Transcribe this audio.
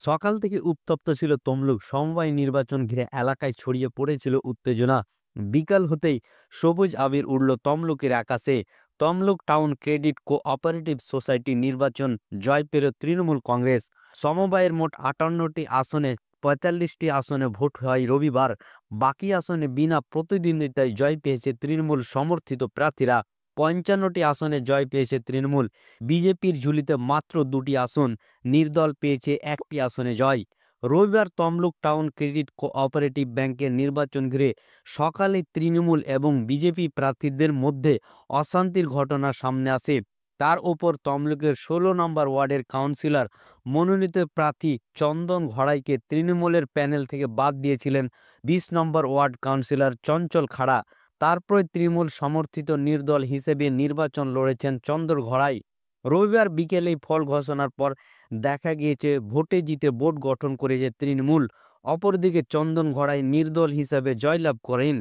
সকাল থেকে উত্তপ্ত ছিল তমলুক। সমবায় নির্বাচন ঘিরে এলাকায় ছড়িয়ে পড়েছিল উত্তেজনা। বিকাল হতেই সবুজ আবির উড়ল তমলুকের আকাশে। Tamluk town credit cooperative society নির্বাচন জয় পেল তৃণমূল কংগ্রেস। সমবায়ের মোট ৫৮টি আসনে ৪৫টি আসনে ভোট হয় রবিবার। বাকি আসনে বিনা প্রতিদ্বন্দ্বিতায় জয় পেয়েছে তৃণমূল সমর্থিত প্রার্থীরা। ৫৫টি আসনে জয় পেয়েছে তৃণমূল। বিজেপির ঝুলিতে মাত্র ২টি আসন। নির্দল পেয়েছে ১টি আসনে জয়। রবিবার তমলুক টাউন ক্রেডিট কোঅপারেটিভ ব্যাংকের নির্বাচন ঘিরে সকালে তৃণমূল এবং বিজেপি প্রার্থীদের মধ্যে অশান্তির ঘটনা সামনে আসে। তার ওপর তমলুকের ১৬ নম্বর ওয়ার্ডের কাউন্সিলর মনোনীত প্রার্থী চন্দন ঘড়াইকে তৃণমূলের প্যানেল থেকে বাদ দিয়েছিলেন ২০ নম্বর ওয়ার্ড কাউন্সিলর চঞ্চল খাড়া। তারপরে তৃণমূল সমর্থিত নির্দল হিসেবে নির্বাচন লড়েছেন চন্দন ঘড়াই। রবিবার বিকেলে ফল ঘোষণার পর দেখা গিয়েছে ভোটে জিতে বোর্ড গঠন করেছে তৃণমূল। অপরদিকে চন্দন ঘড়াই নির্দল হিসাবে জয়লাভ করেন।